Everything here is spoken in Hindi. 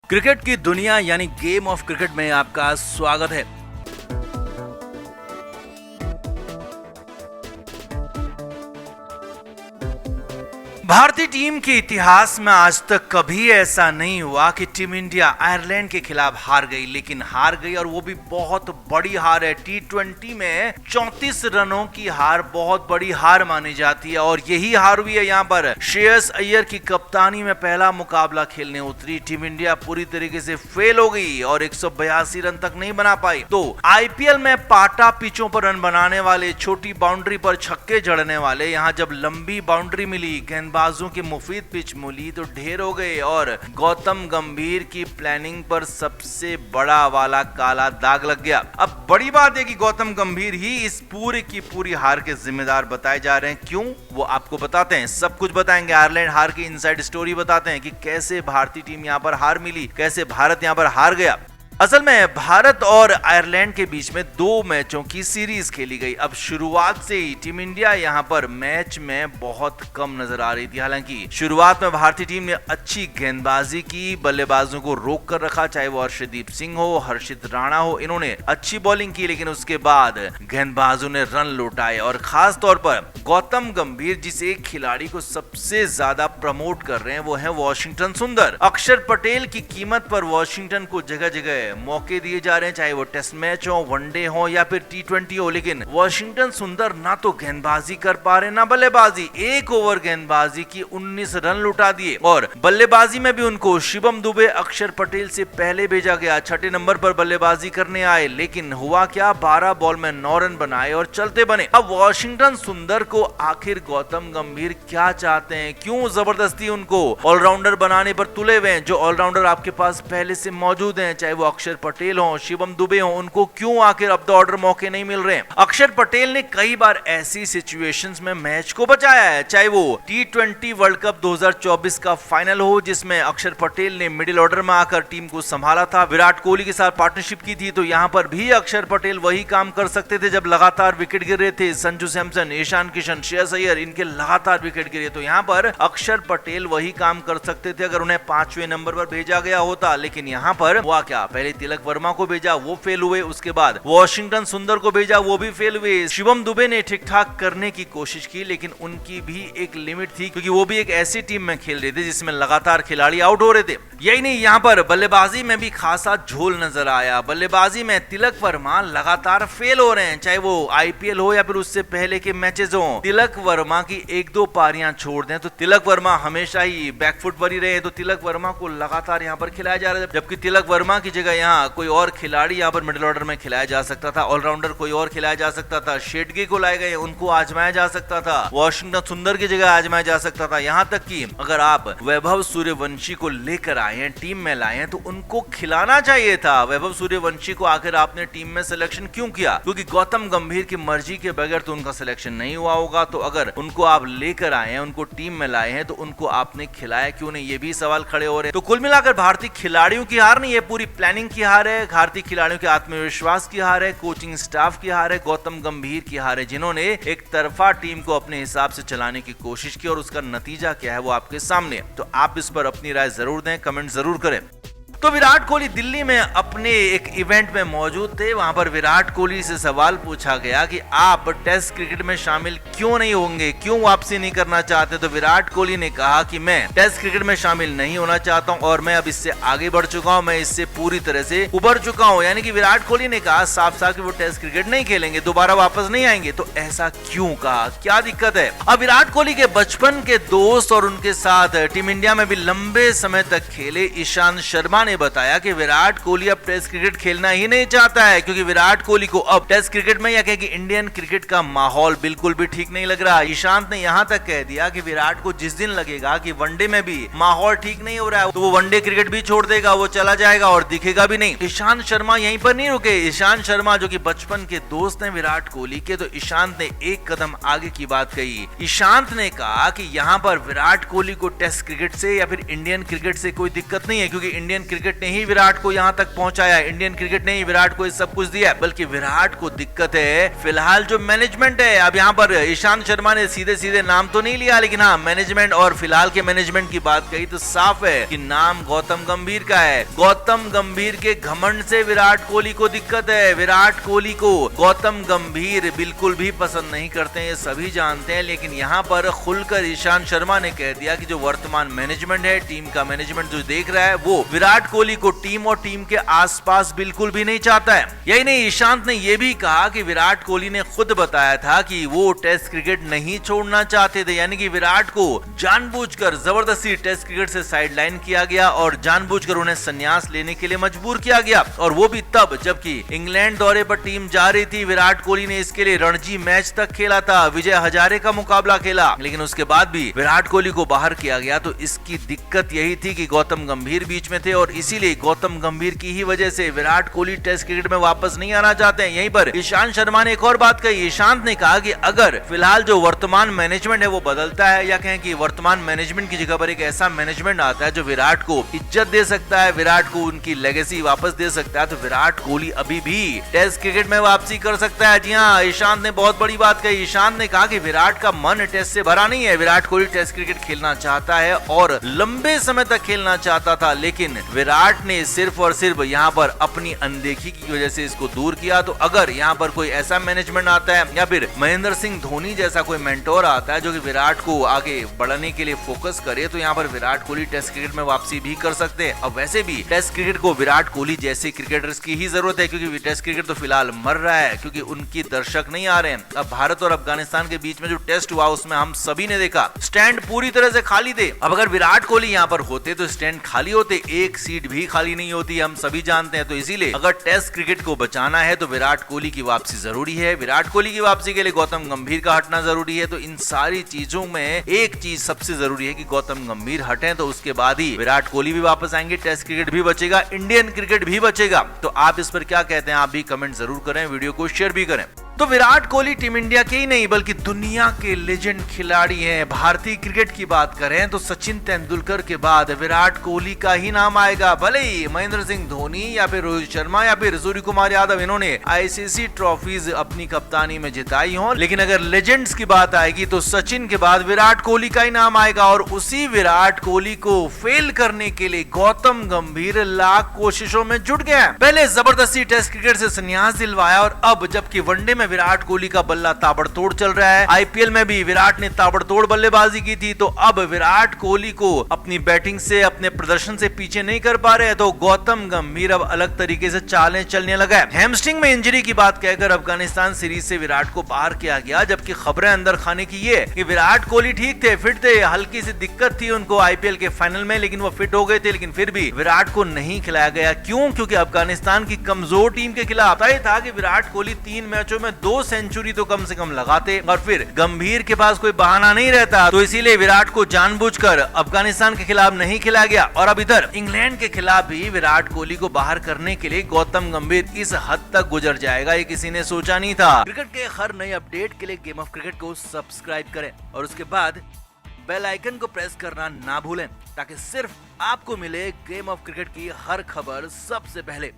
क्रिकेट की दुनिया यानी गेम ऑफ क्रिकेट में आपका स्वागत है। भारतीय टीम के इतिहास में आज तक कभी ऐसा नहीं हुआ कि टीम इंडिया आयरलैंड के खिलाफ हार गई, लेकिन हार गई और वो भी बहुत बड़ी हार है। टी20 में 34 रनों की हार बहुत बड़ी हार मानी जाती है और यही हार हुई है यहाँ पर। श्रेयस अय्यर की कप्तानी में पहला मुकाबला खेलने उतरी टीम इंडिया पूरी तरीके से फेल हो गई और 182 रन तक नहीं बना पाई। तो आईपीएल में पाटा पिचों पर रन बनाने वाले, छोटी बाउंड्री पर छक्के जड़ने वाले, यहाँ जब लंबी बाउंड्री मिली, गेंदबाजों की मुफीद पिच मिली तो ढेर हो गए और गौतम गंभीर की प्लानिंग पर सबसे बड़ा वाला काला दाग लग गया। अब बड़ी बात है कि गौतम गंभीर ही इस पूरी की पूरी हार के जिम्मेदार बताए जा रहे हैं। क्यों, वो आपको बताते हैं, सब कुछ बताएंगे। आयरलैंड हार की इनसाइड स्टोरी बताते हैं कि कैसे भारतीय टीम यहां पर हार मिली, कैसे भारत यहां पर हार गया। असल में भारत और आयरलैंड के बीच में 2 मैचों की सीरीज खेली गई। अब शुरुआत से ही टीम इंडिया यहां पर मैच में बहुत कम नजर आ रही थी। हालांकि शुरुआत में भारतीय टीम ने अच्छी गेंदबाजी की, बल्लेबाजों को रोक कर रखा, चाहे वो अर्शदीप सिंह हो, हर्षित राणा हो, इन्होंने अच्छी बॉलिंग की, लेकिन उसके बाद गेंदबाजों ने रन लौटाए और खास तौर पर गौतम गंभीर जिस एक खिलाड़ी को सबसे ज्यादा प्रमोट कर रहे हैं वो है वाशिंगटन सुंदर। अक्षर पटेल की कीमत पर वाशिंगटन को जगह जगह मौके दिए जा रहे हैं, चाहे वो टेस्ट मैच हो, वनडे हो या फिर टी20 हो, लेकिन वाशिंगटन सुंदर ना तो गेंदबाजी कर पा रहे ना बल्लेबाजी। एक ओवर गेंदबाजी की 19 रन लुटा दिए और बल्लेबाजी में भी उनको शिवम दुबे, अक्षर पटेल से पहले भेजा गया। 6 नंबर पर बल्लेबाजी करने आए, लेकिन हुआ क्या, 12 बॉल में 9 रन बनाए और चलते बने। अब वाशिंगटन सुंदर को आखिर गौतम गंभीर क्या चाहते हैं? क्यों जबरदस्ती उनको ऑलराउंडर बनाने पर तुले हुए हैं? जो ऑलराउंडर आपके पास पहले से मौजूद हैं, चाहे वो अक्षर पटेल हो, शिवम दुबे हो, उनको क्यों आखिर अब द ऑर्डर मौके नहीं मिल रहे? अक्षर पटेल ने कई बार ऐसी सिचुएशंस में मैच को बचाया है, चाहे वो टी20 वर्ल्ड कप 2024 का फाइनल हो जिसमें अक्षर पटेल ने मिडिल ऑर्डर में आकर टीम को संभाला था, विराट कोहली के साथ पार्टनरशिप की थी, तो यहाँ पर भी अक्षर पटेल वही काम कर सकते थे जब लगातार विकेट गिर रहे थे। संजू सैमसन, ईशान किशन, श्रेयस अय्यर, इनके लगातार विकेट गिरे, तो यहाँ पर अक्षर पटेल वही काम कर सकते थे अगर उन्हें 5वें नंबर पर भेजा गया होता। लेकिन यहाँ पर हुआ क्या, पहले तिलक वर्मा को भेजा, वो फेल हुए, उसके बाद वाशिंगटन सुंदर को भेजा, वो भी फेल हुए। शिवम दुबे ने ठीक ठाक करने की कोशिश की, लेकिन उनकी भी एक लिमिट थी क्योंकि वो भी एक ऐसी टीम में खेल रहे थे जिसमें लगातार खिलाड़ी आउट हो रहे थे। यही नहीं, यहाँ पर बल्लेबाजी में भी खासा झोल नजर आया। बल्लेबाजी में तिलक वर्मा लगातार फेल हो रहे हैं, चाहे वो आईपीएल हो या फिर उससे पहले के मैचेस हो। तिलक वर्मा की 1-2 पारियां छोड़ दें तो तिलक वर्मा हमेशा ही बैकफुट पर ही रहे, तो तिलक वर्मा को लगातार यहाँ पर खिलाया जा रहा है, जबकि तिलक वर्मा की जगह यहाँ कोई और खिलाड़ी यहाँ पर मिडिल ऑर्डर में खिलाया जा सकता था, ऑलराउंडर कोई और खिलाया जा सकता था, शेडगे को लाए गए, उनको आजमाया जा सकता था, वाशिंगटन सुंदर की जगह आजमाया जा सकता था। यहाँ तक कि अगर आप वैभव सूर्यवंशी को लेकर आए हैं, टीम में लाए हैं, तो उनको खिलाना चाहिए था। वैभव सूर्यवंशी को आखिर आपने टीम में सिलेक्शन क्यों किया? क्योंकि गौतम गंभीर की मर्जी के बगैर तो उनका सिलेक्शन नहीं हुआ होगा। तो अगर उनको आप लेकर आए हैं, उनको टीम में लाए हैं, तो उनको आपने खिलाया क्यों नहीं? ये भी सवाल खड़े हो रहे हैं। तो कुल मिलाकर भारतीय खिलाड़ियों की हार नहीं, ये पूरी प्लानिंग की हार है, भारतीय खिलाड़ियों के आत्मविश्वास की हार है, कोचिंग स्टाफ की हार है, गौतम गंभीर की हार है, जिन्होंने एक तरफा टीम को अपने हिसाब से चलाने की कोशिश की और उसका नतीजा क्या है वो आपके सामने है। तो आप इस पर अपनी राय जरूर दें, कमेंट जरूर करें। तो विराट कोहली दिल्ली में अपने एक इवेंट में मौजूद थे। वहां पर विराट कोहली से सवाल पूछा गया कि आप टेस्ट क्रिकेट में शामिल क्यों नहीं होंगे, क्यों वापसी नहीं करना चाहते? तो विराट कोहली ने कहा कि मैं टेस्ट क्रिकेट में शामिल नहीं होना चाहता हूं और मैं अब इससे आगे बढ़ चुका हूं, मैं इससे पूरी तरह से उबर चुका हूं। यानी कि विराट कोहली ने कहा साफ साफ कि वो टेस्ट क्रिकेट नहीं खेलेंगे, दोबारा वापस नहीं आएंगे। तो ऐसा क्यों कहा, क्या दिक्कत है? अब विराट कोहली के बचपन के दोस्त और उनके साथ टीम इंडिया में भी लंबे समय तक खेले ईशांत शर्मा ने बताया कि विराट कोहली अब टेस्ट क्रिकेट खेलना ही नहीं चाहता है, क्योंकि विराट कोहली को अब टेस्ट क्रिकेट में या कहें कि इंडियन क्रिकेट का माहौल बिल्कुल भी ठीक नहीं लग रहा। ईशांत ने यहां तक कह दिया कि विराट को जिस दिन लगेगा कि वनडे में भी माहौल ठीक नहीं हो रहा है तो वो वनडे क्रिकेट भी छोड़ देगा, वो चला जाएगा और दिखेगा भी नहीं। ईशांत शर्मा यहीं पर नहीं रुके। ईशांत शर्मा जो कि बचपन के दोस्त हैं विराट कोहली के, तो ईशांत ने एक कदम आगे की बात कही। ईशांत ने कहा कि यहाँ पर विराट कोहली को टेस्ट क्रिकेट से या फिर इंडियन क्रिकेट से कोई दिक्कत नहीं है, क्योंकि इंडियन क्रिकेट ने ही विराट को यहाँ तक पहुंचाया, इंडियन क्रिकेट ने ही विराट को सब कुछ दिया, बल्कि विराट को दिक्कत है फिलहाल जो मैनेजमेंट है। अब यहाँ पर ईशांत शर्मा ने सीधे सीधे नाम तो नहीं लिया, लेकिन हाँ मैनेजमेंट और फिलहाल के मैनेजमेंट की बात कही तो साफ है कि नाम गौतम गंभीर का है। गौतम गंभीर के घमंड से विराट कोहली को दिक्कत है। विराट कोहली को गौतम गंभीर बिल्कुल भी पसंद नहीं करते हैं, ये सभी जानते हैं, लेकिन यहाँ पर खुलकर ईशांत शर्मा ने कह दिया कि जो वर्तमान मैनेजमेंट है, टीम का मैनेजमेंट जो देख रहा है, वो विराट कोहली को टीम और टीम के आसपास बिल्कुल भी नहीं चाहता है। यही नहीं, ईशांत ने यह भी कहा कि विराट कोहली ने खुद बताया था कि वो टेस्ट क्रिकेट नहीं छोड़ना चाहते थे, यानी कि विराट को जानबूझकर जबरदस्ती टेस्ट क्रिकेट से साइडलाइन किया गया और जानबूझकर उन्हें संन्यास लेने के लिए मजबूर किया गया, और वो भी तब जबकि इंग्लैंड दौरे पर टीम जा रही थी। विराट कोहली ने इसके लिए रणजी मैच तक खेला था, विजय हजारे का मुकाबला खेला, लेकिन उसके बाद भी विराट कोहली को बाहर किया गया। तो इसकी दिक्कत यही थी कि गौतम गंभीर बीच में थे और इसीलिए गौतम गंभीर की ही वजह से विराट कोहली टेस्ट क्रिकेट में वापस नहीं आना चाहते हैं। यहीं पर ईशांत शर्मा ने एक और बात कही। ईशांत ने कहा कि अगर फिलहाल जो वर्तमान मैनेजमेंट है वो बदलता है, या कहें कि वर्तमान मैनेजमेंट की जगह पर एक ऐसा मैनेजमेंट आता है जो विराट को इज्जत दे सकता है, विराट को उनकी लेगेसी वापस दे सकता है, तो विराट कोहली अभी भी टेस्ट क्रिकेट में वापसी कर सकता है। जी हाँ, ईशांत ने बहुत बड़ी बात कही। ईशांत ने कहा कि विराट का मन टेस्ट से भरा नहीं है, विराट कोहली टेस्ट क्रिकेट खेलना चाहता है और लंबे समय तक खेलना चाहता था, लेकिन विराट ने सिर्फ और सिर्फ यहाँ पर अपनी अनदेखी की वजह से इसको दूर किया। तो अगर यहाँ पर कोई ऐसा मैनेजमेंट आता है या फिर महेंद्र सिंह धोनी जैसा कोई मेंटोर आता है जो कि विराट को आगे बढ़ाने के लिए फोकस करे, तो यहाँ पर विराट कोहली टेस्ट क्रिकेट में वापसी भी कर सकते हैं। अब वैसे भी टेस्ट क्रिकेट को विराट कोहली जैसे क्रिकेटर्स की ही जरूरत है, क्योंकि टेस्ट क्रिकेट तो फिलहाल मर रहा है, क्योंकि उनकी दर्शक नहीं आ रहे हैं। अब भारत और अफगानिस्तान के बीच में जो टेस्ट हुआ उसमें हम सभी ने देखा स्टैंड पूरी तरह से खाली थे। अब अगर विराट कोहली यहाँ पर होते तो स्टैंड खाली होते, एक सीट भी खाली नहीं होती, हम सभी जानते हैं। तो इसीलिए अगर टेस्ट क्रिकेट को बचाना है तो विराट कोहली की वापसी जरूरी है। विराट कोहली की वापसी के लिए गौतम गंभीर का हटना जरूरी है। तो इन सारी चीजों में एक चीज सबसे जरूरी है कि गौतम गंभीर हटें, तो उसके बाद ही विराट कोहली भी वापस आएंगे, टेस्ट क्रिकेट भी बचेगा, इंडियन क्रिकेट भी बचेगा। तो आप इस पर क्या कहते हैं, आप भी कमेंट जरूर करें, वीडियो को शेयर भी करें। तो विराट कोहली टीम इंडिया के ही नहीं बल्कि दुनिया के लेजेंड खिलाड़ी हैं। भारतीय क्रिकेट की बात करें तो सचिन तेंदुलकर के बाद विराट कोहली का ही नाम आएगा। भले ही महेंद्र सिंह धोनी या फिर रोहित शर्मा या फिर सूर्य कुमार यादव इन्होंने आईसीसी ट्रॉफीज अपनी कप्तानी में जिताई हो, लेकिन अगर लेजेंड्स की बात आएगी तो सचिन के बाद विराट कोहली का ही नाम आएगा। और उसी विराट कोहली को फेल करने के लिए गौतम गंभीर लाख कोशिशों में जुट गया। पहले जबरदस्ती टेस्ट क्रिकेट से संन्यास दिलवाया और अब जबकि वनडे में विराट कोहली का बल्ला ताबड़तोड़ चल रहा है, आईपीएल में भी विराट ने ताबड़तोड़ बल्लेबाजी की थी, तो अब विराट कोहली को अपनी बैटिंग से, अपने प्रदर्शन से पीछे नहीं कर पा रहे हैं, तो गौतम गंभीर अब अलग तरीके से चालें चलने लगा है। हैमस्ट्रिंग में इंजरी की बात कहकर अफगानिस्तान सीरीज से विराट को बाहर किया गया, जबकि खबरें अंदर खाने की ये कि विराट कोहली ठीक थे, फिट थे, हल्की सी दिक्कत थी उनको आईपीएल के फाइनल में, लेकिन वो फिट हो गए थे, लेकिन फिर भी विराट को नहीं खिलाया गया। क्यों? क्योंकि अफगानिस्तान की कमजोर टीम के खिलाफ तय था कि विराट कोहली 3 मैचों में 2 सेंचुरी तो कम से कम लगाते, और फिर गंभीर के पास कोई बहाना नहीं रहता, तो इसीलिए विराट को जानबूझकर अफगानिस्तान के खिलाफ नहीं खिलाया गया। और अब इधर इंग्लैंड के खिलाफ भी विराट कोहली को बाहर करने के लिए गौतम गंभीर इस हद तक गुजर जाएगा, ये किसी ने सोचा नहीं था। क्रिकेट के हर नए अपडेट के लिए गेम ऑफ क्रिकेट को सब्सक्राइब करें और उसके बाद बेल आइकन को प्रेस करना ना भूलें, ताकि सिर्फ आपको मिले गेम ऑफ क्रिकेट की हर खबर सबसे पहले।